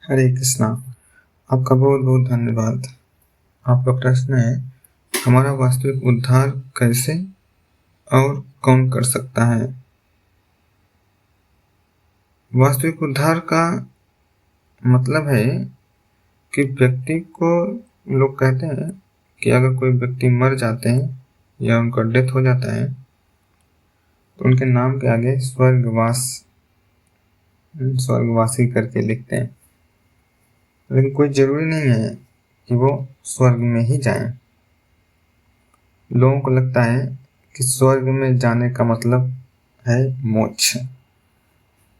हरे कृष्णा। आपका बहुत बहुत धन्यवाद। आपका प्रश्न है, हमारा वास्तविक उद्धार कैसे और कौन कर सकता है? वास्तविक उद्धार का मतलब है कि व्यक्ति को, लोग कहते हैं कि अगर कोई व्यक्ति मर जाते हैं या उनका डेथ हो जाता है तो उनके नाम के आगे स्वर्गवासी करके लिखते हैं। लेकिन कोई जरूरी नहीं है कि वो स्वर्ग में ही जाएं। लोगों को लगता है कि स्वर्ग में जाने का मतलब है मोक्ष,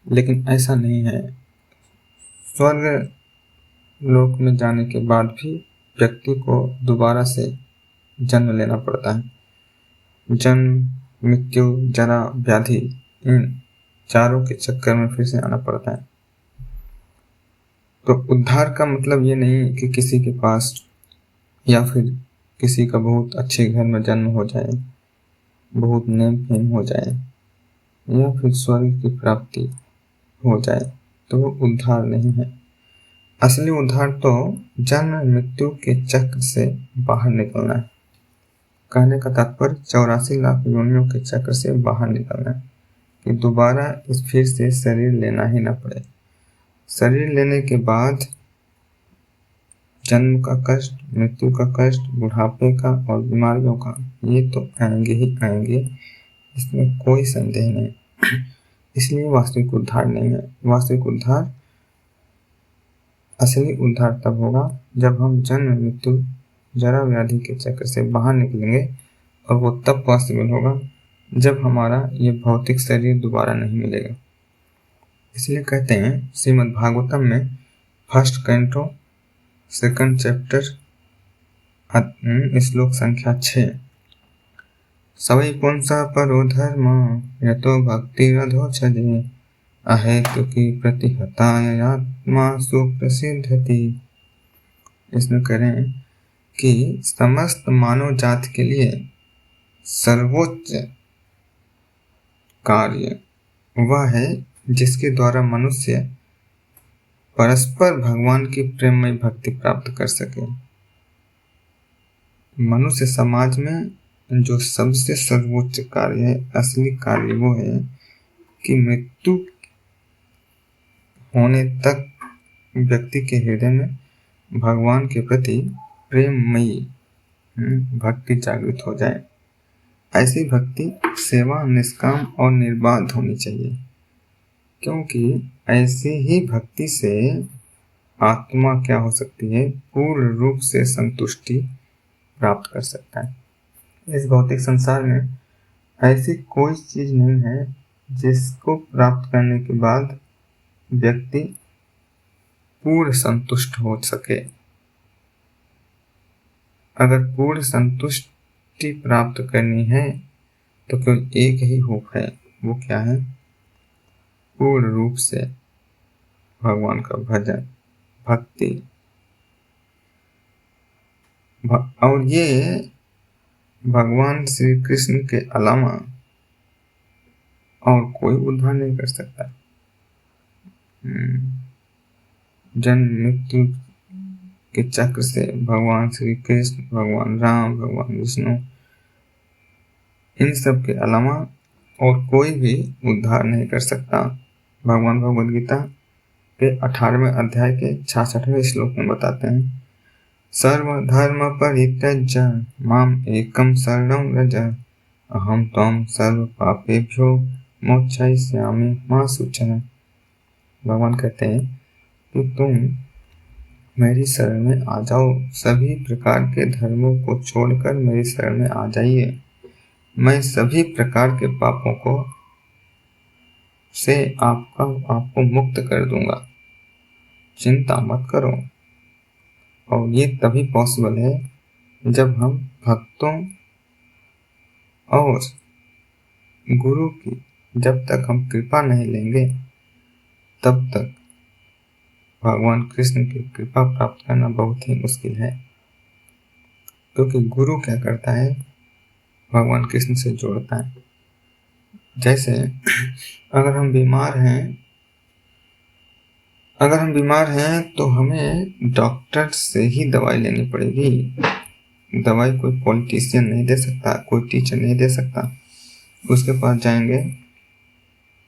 लेकिन ऐसा नहीं है। स्वर्ग लोक में जाने के बाद भी व्यक्ति को दोबारा से जन्म लेना पड़ता है। जन्म, मृत्यु, जरा, व्याधि, इन चारों के चक्कर में फिर से आना पड़ता है। तो उद्धार का मतलब ये नहीं कि किसी के पास या फिर किसी का बहुत अच्छे घर में जन्म हो जाए, बहुत नेम फेम हो जाए या फिर स्वर्ग की प्राप्ति हो जाए तो वो उद्धार नहीं है। असली उद्धार तो जन्म मृत्यु के चक्र से बाहर निकलना है। कहने का तात्पर्य 84 लाख योनियों के चक्र से बाहर निकलना है कि दोबारा इस फिर से शरीर लेना ही ना पड़े। शरीर लेने के बाद जन्म का कष्ट, मृत्यु का कष्ट, बुढ़ापे का और बीमारियों का, ये तो आएंगे ही आएंगे, इसमें कोई संदेह नहीं। इसलिए वास्तविक उद्धार नहीं है। वास्तविक उद्धार, असली उद्धार तब होगा जब हम जन्म मृत्यु जरा व्याधि के चक्र से बाहर निकलेंगे, और वो तब पॉसिबल होगा जब हमारा ये भौतिक शरीर दोबारा नहीं मिलेगा। इसलिए कहते हैं श्रीमद् भागवतम में फर्स्ट कैंटो सेकंड चैप्टर श्लोक संख्या 6, सवै पुंसा परो धर्म यतो भक्तिरधोक्षजे अहेतुकी प्रतिहताय आत्मा सुप्रसिद्धति। इसमें करें कि समस्त मानव जाति के लिए सर्वोच्च कार्य वह है जिसके द्वारा मनुष्य परस्पर भगवान की प्रेममय भक्ति प्राप्त कर सके। मनुष्य समाज में जो सबसे सर्वोच्च कार्य है, असली कार्य, वो है कि मृत्यु होने तक व्यक्ति के हृदय में भगवान के प्रति प्रेममयी भक्ति जागृत हो जाए। ऐसी भक्ति सेवा, निष्काम और निर्बाध होनी चाहिए, क्योंकि ऐसी ही भक्ति से आत्मा क्या हो सकती है, पूर्ण रूप से संतुष्टि प्राप्त कर सकता है। इस भौतिक संसार में ऐसी कोई चीज नहीं है जिसको प्राप्त करने के बाद व्यक्ति पूर्ण संतुष्ट हो सके। अगर पूर्ण संतुष्टि प्राप्त करनी है तो केवल एक ही होप है, वो क्या है? पूर्ण रूप से भगवान का भजन, भक्ति। और ये भगवान श्री कृष्ण के अलावा और कोई उद्धार नहीं कर सकता। जन्म मृत्यु के चक्र से भगवान श्री कृष्ण, भगवान राम, भगवान विष्णु, इन सब के अलावा और कोई भी उद्धार नहीं कर सकता। भगवान भगवद गीता के 18वें अध्याय के 66वें श्लोक में बताते हैं, सर्वधर्म परित्यज्य माम एकम शरणं व्रज अहम त्वं सर्व पापेभ्यो मोक्षयिष्यामि मा शुचः। भगवान कहते हैं कि तुम मेरी शरण में आ जाओ, सभी प्रकार के धर्मों को छोड़कर मेरी शरण में आ जाइए। मैं सभी प्रकार के पापों को से आपको मुक्त कर दूंगा, चिंता मत करो। और ये तभी पॉसिबल है जब हम भक्तों और गुरु की जब तक हम कृपा नहीं लेंगे तब तक भगवान कृष्ण की कृपा प्राप्त करना बहुत ही मुश्किल है। क्योंकि गुरु क्या करता है, भगवान कृष्ण से जोड़ता है। जैसे अगर हम बीमार हैं, अगर हम बीमार हैं तो हमें डॉक्टर से ही दवाई लेनी पड़ेगी। दवाई कोई पॉलिटिशियन नहीं दे सकता, कोई टीचर नहीं दे सकता। उसके पास जाएंगे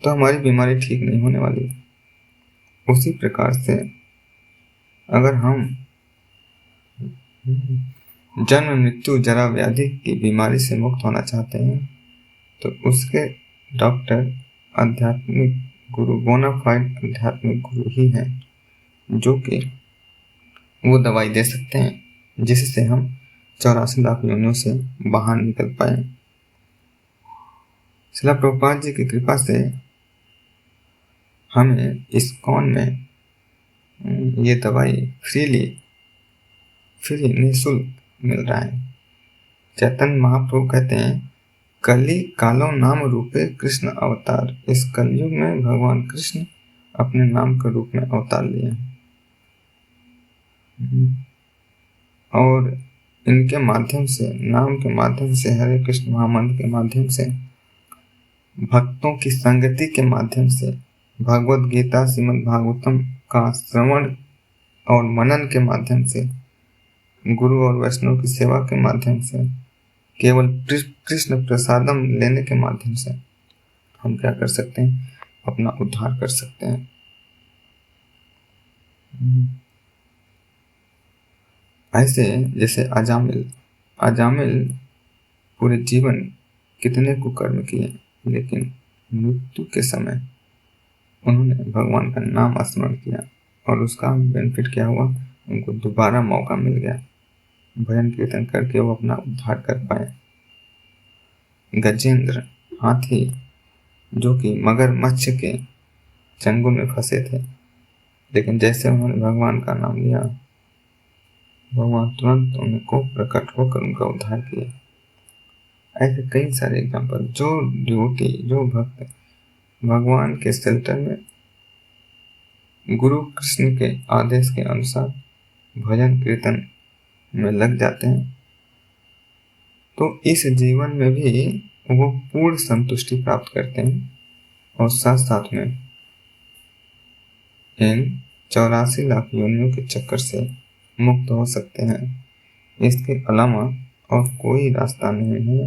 तो हमारी बीमारी ठीक नहीं होने वाली। उसी प्रकार से अगर हम जन्म मृत्यु जरा व्याधि की बीमारी से मुक्त होना चाहते हैं तो उसके डॉक्टर आध्यात्मिक गुरु, बोनाफाइड आध्यात्मिक गुरु ही हैं, जो कि वो दवाई दे सकते हैं जिससे हम 84 लाख योनियों से बाहर निकल पाए। श्रील प्रभुपाद जी की कृपा से हमें इस्कॉन में ये दवाई फ्री निःशुल्क मिल रहा है। चैतन्य महाप्रभु कहते हैं, कली कालो नाम रूपे कृष्ण अवतार। इस कलयुग में भगवान कृष्ण अपने नाम के रूप में अवतार लिए और इनके माध्यम से, नाम के माध्यम से, हरे कृष्ण महामंत्र के माध्यम से, भक्तों की संगति के माध्यम से, भगवत गीता श्रीमद् भागवतम का श्रवण और मनन के माध्यम से, गुरु और वैष्णव की सेवा के माध्यम से, केवल कृष्ण प्रसादम लेने के माध्यम से हम क्या कर सकते हैं? अपना उद्धार कर सकते हैं। ऐसे जैसे अजामिल पूरे जीवन कितने कुकर्म किए, लेकिन मृत्यु के समय उन्होंने भगवान का नाम स्मरण किया और उसका बेनिफिट क्या हुआ? उनको दोबारा मौका मिल गया, भजन कीर्तन करके वो अपना उद्धार कर पाए। गजेंद्र हाथी जो कि मगरमच्छ के चंगुल में फंसे थे, लेकिन जैसे उन्होंने भगवान का नाम लिया, भगवान तुरंत उनको प्रकट होकर उनका उद्धार किया। ऐसे कई सारे एग्जाम्पल। जो ड्यूटी, जो भक्त भगवान के शेल्टर में गुरु कृष्ण के आदेश के अनुसार भजन कीर्तन में लग जाते हैं, तो इस जीवन में भी वो पूर्ण संतुष्टि प्राप्त करते हैं और साथ साथ में इन 84 लाख योनियों के चक्कर से मुक्त हो सकते हैं। इसके अलावा और कोई रास्ता नहीं है,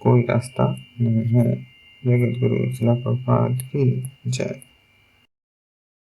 कोई रास्ता नहीं है। जगत गुरु श्रील प्रभुपाद की जय।